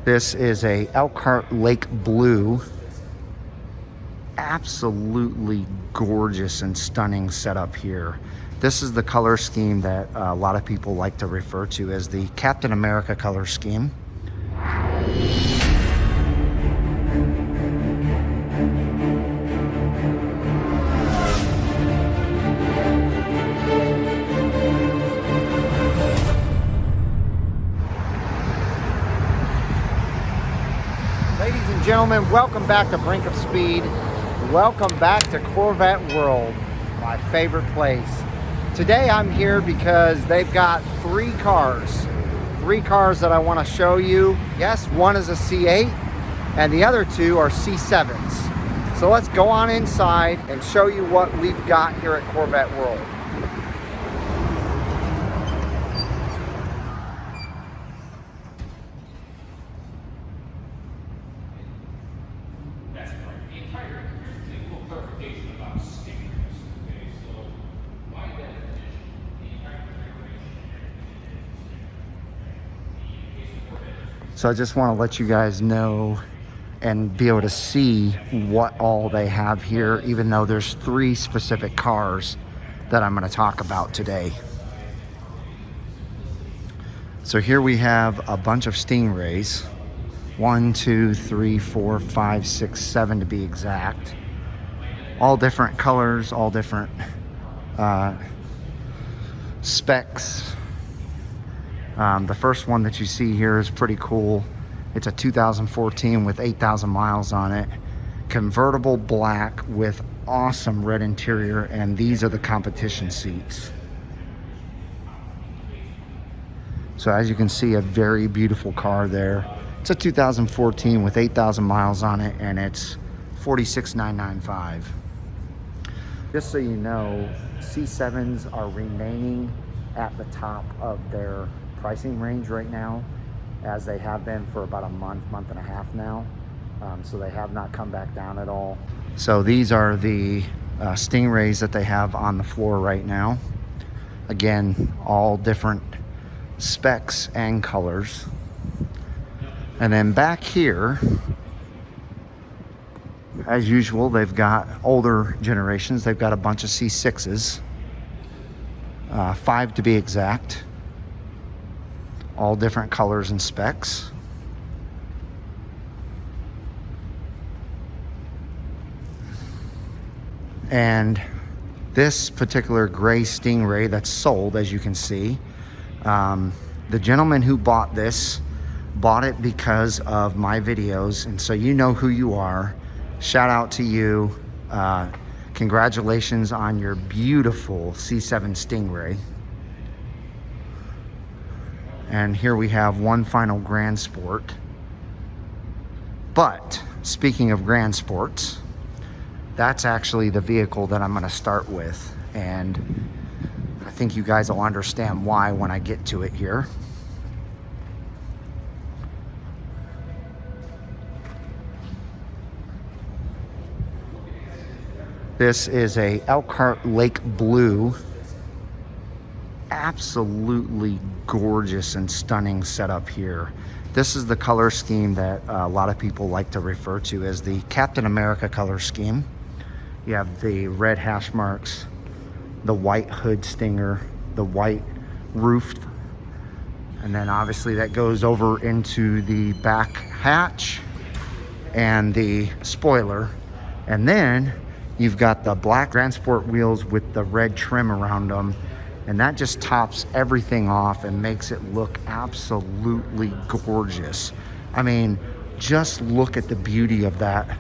This is a Elkhart Lake Blue. Absolutely gorgeous and stunning setup here. This is the color scheme that a lot of people like to refer to as the Captain America color scheme. Ladies and gentlemen, welcome back to Brink of Speed. Welcome back to Corvette World, my favorite place. Today I'm here because they've got three cars that I want to show you. Yes, one is a C8 and the other two are C7's. So let's go on inside and show you what we've got here at Corvette World. So I just want to let you guys know and be able to see what all they have here, even though there's three specific cars that I'm going to talk about today. So here we have a bunch of Stingrays. 1, 2, 3, 4, 5, 6, 7 to be exact. All different colors, all different specs. The first one that you see here is pretty cool. It's a 2014 with 8,000 miles on it. Convertible black with awesome red interior, and these are the competition seats. So as you can see, a very beautiful car there. It's a 2014 with 8,000 miles on it, and it's $46,995. Just so you know, C7's are remaining at the top of their pricing range right now, as they have been for about a month and a half now. So they have not come back down at all. So these are the Stingrays that they have on the floor right now. Again, all different specs and colors. And then back here, as usual, they've got older generations. They've got a bunch of C6's, 5 to be exact. All different colors and specs. And this particular gray Stingray that's sold, as you can see, the gentleman who bought this bought it because of my videos, and so you know who you are. Shout out to you. Congratulations on your beautiful C7 Stingray. And here we have one final Grand Sport. But speaking of Grand Sports, that's actually the vehicle that I'm going to start with, and I think you guys will understand why when I get to it here. This is a Elkhart Lake Blue. Absolutely gorgeous and stunning setup here. This is the color scheme that a lot of people like to refer to as the Captain America color scheme. You have the red hash marks, the white hood stinger, the white roof, and then obviously that goes over into the back hatch and the spoiler. And then you've got the black Grand Sport wheels with the red trim around them. And that just tops everything off and makes it look absolutely gorgeous. I mean, just look at the beauty of that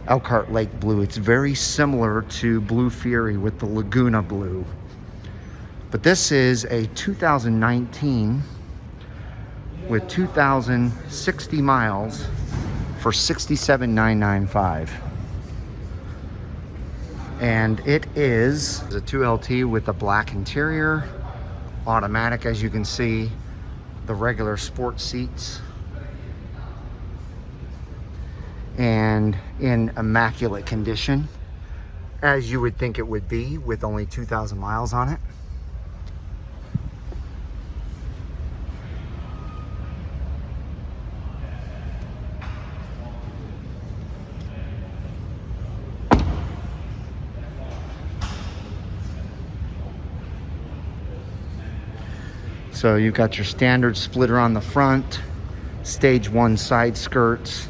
Elkhart Lake Blue. It's very similar to Blue Fury with the Laguna Blue. But this is a 2019 with 2,060 miles for $67,995. And it is a 2LT with a black interior, automatic, as you can see, the regular sport seats, and in immaculate condition, as you would think it would be with only 2,000 miles on it. So you've got your standard splitter on the front, stage 1 side skirts,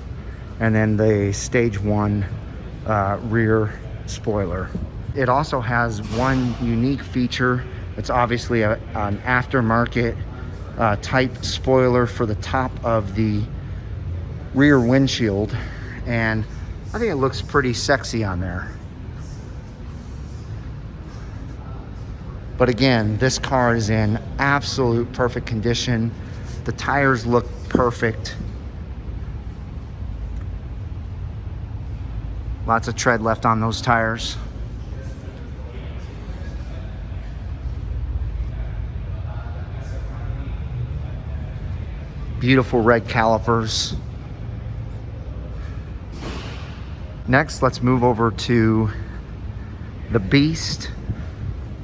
and then the stage 1 rear spoiler. It also has one unique feature. It's obviously an aftermarket type spoiler for the top of the rear windshield, and I think it looks pretty sexy on there. But again, this car is in absolute perfect condition. The tires look perfect. Lots of tread left on those tires. Beautiful red calipers. Next, let's move over to the beast,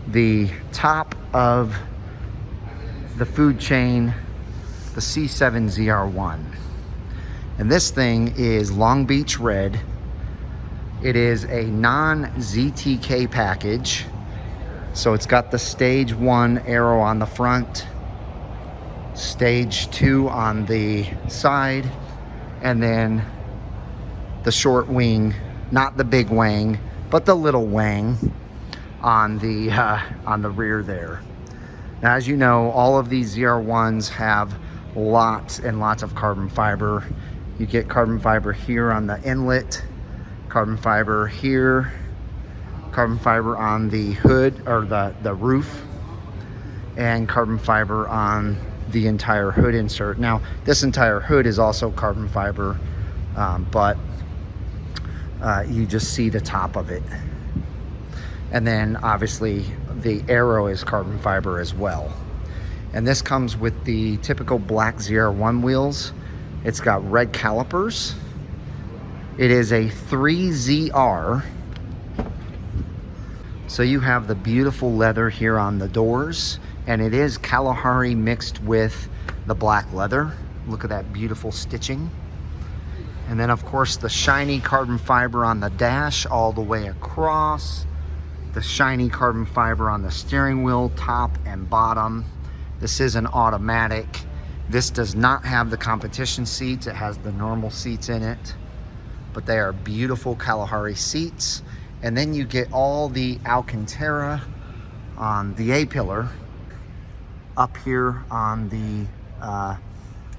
the top of the food chain, the C7 ZR1. And this thing is Long Beach red. It is a non-ZTK package. So it's got the stage 1 arrow on the front, stage 2 on the side, and then the short wing, not the big wing, but the little wing on the rear there. Now, as you know, all of these ZR1s have lots and lots of carbon fiber. You get carbon fiber here on the inlet, carbon fiber here, carbon fiber on the hood or the roof, and carbon fiber on the entire hood insert. Now, this entire hood is also carbon fiber, but you just see the top of it. And then obviously the arrow is carbon fiber as well. And this comes with the typical black ZR1 wheels. It's got red calipers. It is a 3ZR. So you have the beautiful leather here on the doors, and it is Kalahari mixed with the black leather. Look at that beautiful stitching. And then of course the shiny carbon fiber on the dash all the way across. The shiny carbon fiber on the steering wheel, top and bottom. This is an automatic. This does not have the competition seats. It has the normal seats in it. But they are beautiful Kalahari seats. And then you get all the Alcantara on the A-pillar. Up here on the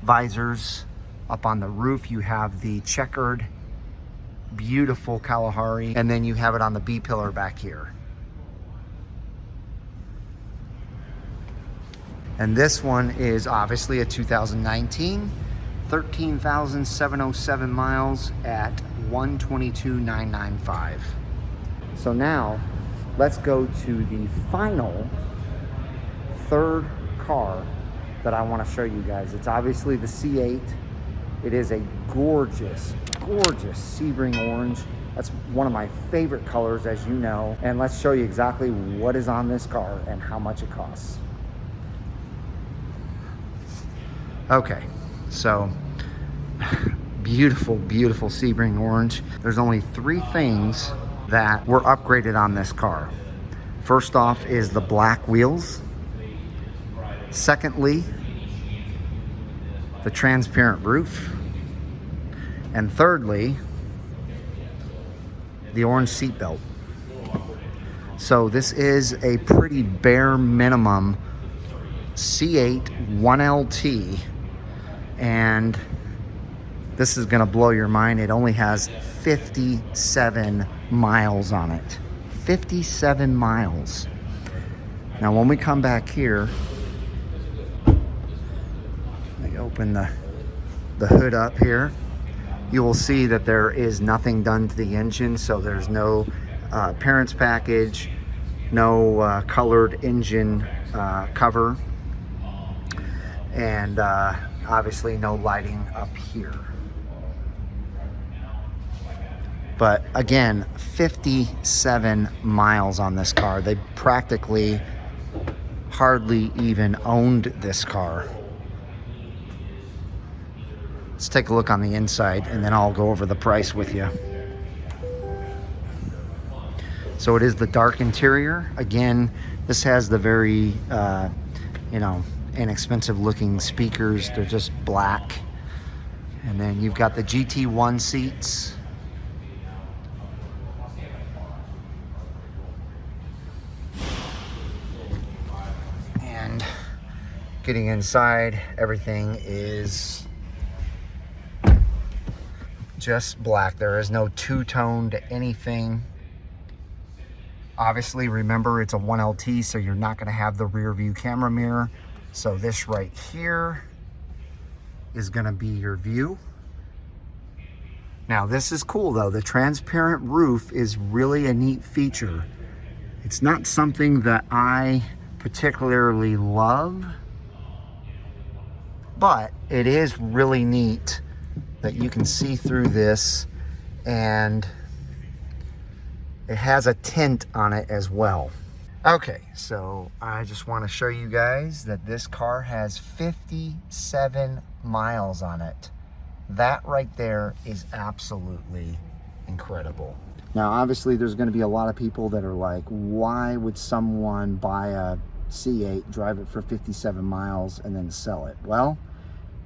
visors. Up on the roof you have the checkered, beautiful Kalahari. And then you have it on the B-pillar back here. And this one is obviously a 2019, 13,707 miles at 122,995. So now let's go to the final third car that I want to show you guys. It's obviously the C8. It is a gorgeous, gorgeous Sebring orange. That's one of my favorite colors, as you know. And let's show you exactly what is on this car and how much it costs. Okay, so beautiful, beautiful Sebring orange. There's only 3 things that were upgraded on this car. First off is the black wheels. Secondly, the transparent roof. And thirdly, the orange seat belt. So this is a pretty bare minimum C8 1LT, and this is gonna blow your mind. It only has 57 miles on it. 57 miles. Now when we come back here, let me open the hood up here. You will see that there is nothing done to the engine, so there's no appearance package, no colored engine cover, and obviously no lighting up here. But again, 57 miles on this car. They practically hardly even owned this car. Let's take a look on the inside and then I'll go over the price with you. So it is the dark interior. Again, this has the very, inexpensive looking speakers. They're just black. And then you've got the GT1 seats. And getting inside, everything is just black. There is no two-tone to anything. Obviously, remember, it's a 1LT, so you're not going to have the rear view camera mirror. So this right here is going to be your view. Now, this is cool, though. The transparent roof is really a neat feature. It's not something that I particularly love, but it is really neat that you can see through this, and it has a tint on it as well. Okay, so I just want to show you guys that this car has 57 miles on it. That right there is absolutely incredible. Now, obviously, there's going to be a lot of people that are like, why would someone buy a C8, drive it for 57 miles, and then sell it? Well,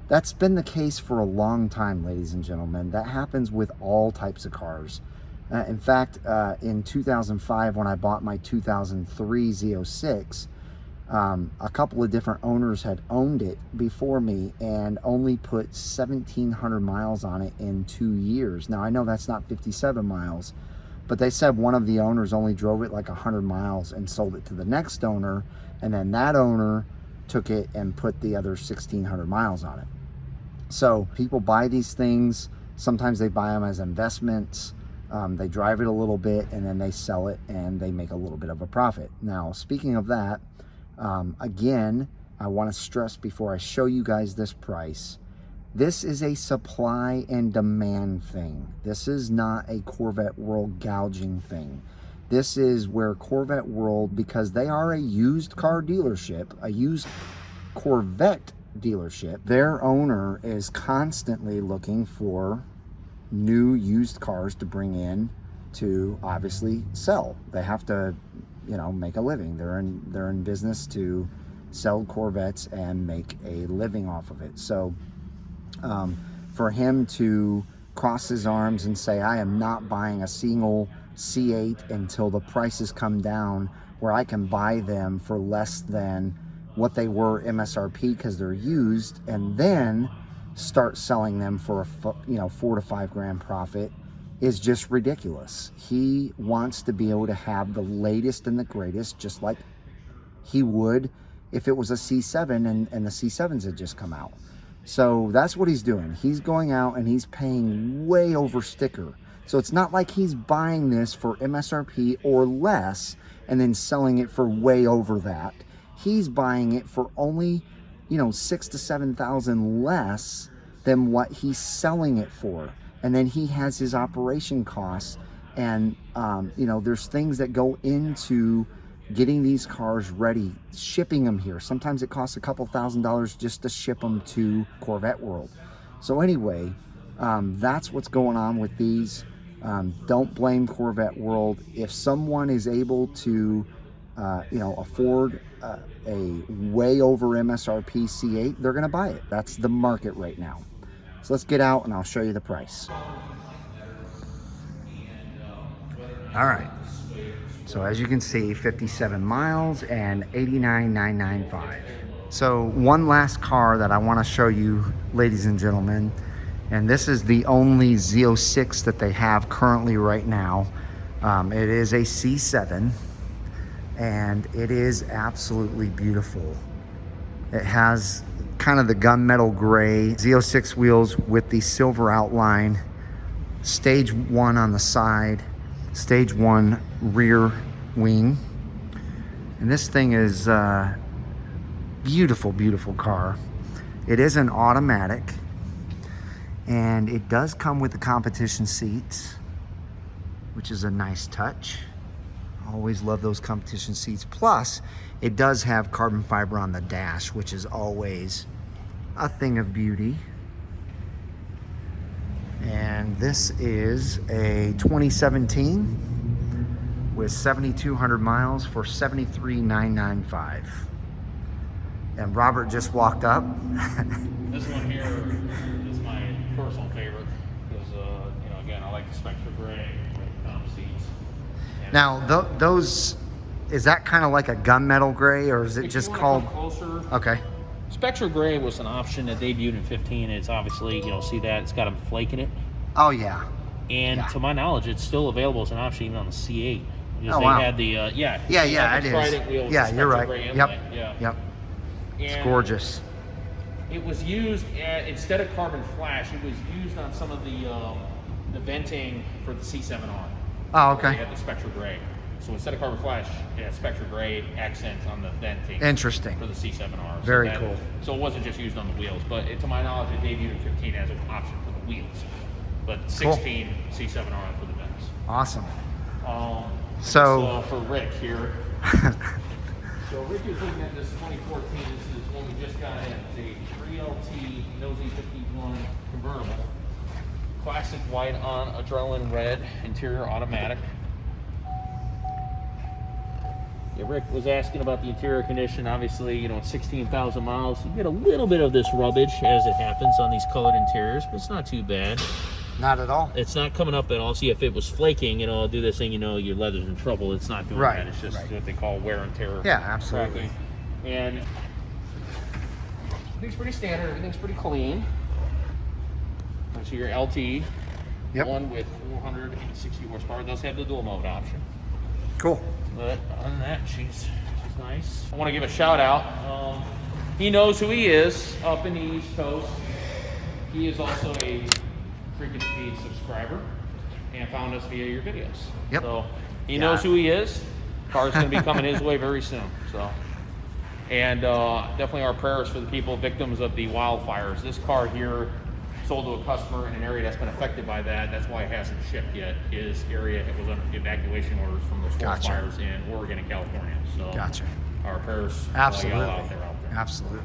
that's been the case for a long time, ladies and gentlemen. That happens with all types of cars. In fact, in 2005, when I bought my 2003 Z06, a couple of different owners had owned it before me and only put 1,700 miles on it in 2 years. Now, I know that's not 57 miles, but they said one of the owners only drove it like 100 miles and sold it to the next owner, and then that owner took it and put the other 1,600 miles on it. So people buy these things. Sometimes they buy them as investments. They drive it a little bit and then they sell it and they make a little bit of a profit. Now, speaking of that, again, I want to stress before I show you guys this price, this is a supply and demand thing. This is not a Corvette World gouging thing. This is where Corvette World, because they are a used car dealership, a used Corvette dealership, their owner is constantly looking for new used cars to bring in to obviously sell. They have to, you know, make a living. They're in business to sell Corvettes and make a living off of it. So for him to cross his arms and say, I am not buying a single C8 until the prices come down where I can buy them for less than what they were MSRP because they're used, and then start selling them for a, you know, $4 to $5 grand profit, is just ridiculous. He wants to be able to have the latest and the greatest, just like he would if it was a C7 and the C7's had just come out. So that's what he's doing. He's going out and he's paying way over sticker. So it's not like he's buying this for MSRP or less and then selling it for way over that. He's buying it for only, you know, 6,000 to 7,000 less than what he's selling it for. And then he has his operation costs, and you know, there's things that go into getting these cars ready, shipping them here. Sometimes it costs a couple $1,000s just to ship them to Corvette World. So anyway, that's what's going on with these. Don't blame Corvette World. If someone is able to you know, afford a way over MSRP C8, they're going to buy it. That's the market right now. So let's get out and I'll show you the price. All right. So as you can see, 57 miles and $89,995. So one last car that I want to show you, ladies and gentlemen, and this is the only Z06 that they have currently right now. It is a C7. And it is absolutely beautiful. It has kind of the gunmetal gray Z06 wheels with the silver outline, stage 1 on the side, stage 1 rear wing. And this thing is beautiful, beautiful car. It is an automatic, and it does come with the competition seats, which is a nice touch. Always love those competition seats. Plus, it does have carbon fiber on the dash, which is always a thing of beauty. And this is a 2017 with 7,200 miles for $73,995. And Robert just walked up. This one here is my personal favorite because, you know, again, I like the Spectra Gray, seats. And Now, those, is that kind of like a gunmetal gray, or is it if just you wanna called? come closer, Okay. Spectra Gray was an option that debuted in 15. It's obviously, you know, see that it's got a flake in it. Oh yeah. And Yeah. to my knowledge, it's still available as an option even on the C8. Because Oh, they wow. had the, Yeah, they yeah, had it the is. Trident wheel with Yeah, the you're Spectra right. Gray Yep. inlay. Yeah. Yep. It's And gorgeous. it was used instead of carbon flash. It was used on some of the venting for the C7R. Oh, They okay. had the Spectra Gray. So instead of carbon flash, it had Spectra Gray accents on the venting Interesting. for the C7R. Very cool. So it wasn't just used on the wheels, but to my knowledge, it debuted in 15 as an option for the wheels. But 16 C7R for the vents. Awesome. So for Rick here. So Rick is looking at this 2014. This is one we just got in. It's a 3LT Nosy 51 convertible. Classic white on adrenaline red, interior automatic. Yeah, Rick was asking about the interior condition. Obviously, you know, it's 16,000 miles. You get a little bit of this rubbish as it happens on these colored interiors, but it's not too bad. Not at all. It's not coming up at all. See, if it was flaking, you know, do this thing, you know, your leather's in trouble. It's not doing Right, that. It's just right. what they call wear and tear. Yeah, absolutely. cracking. And everything's pretty standard. Everything's pretty clean. So your LT, Yep. one with 460 horsepower, does have the dual mode option. Cool. But other than that, she's nice. I want to give a shout out. He knows who he is up in the East Coast. He is also a Freaking Speed subscriber and found us via your videos. Yep. So he knows who he is. Car's going to be coming his way very soon. So, and definitely our prayers for the people victims of the wildfires. This car here sold to a customer in an area that's been affected by that. That's why it hasn't shipped yet. His area was under evacuation orders from those Gotcha. fires in Oregon and California. So Gotcha. our prayers Absolutely. out there. Absolutely.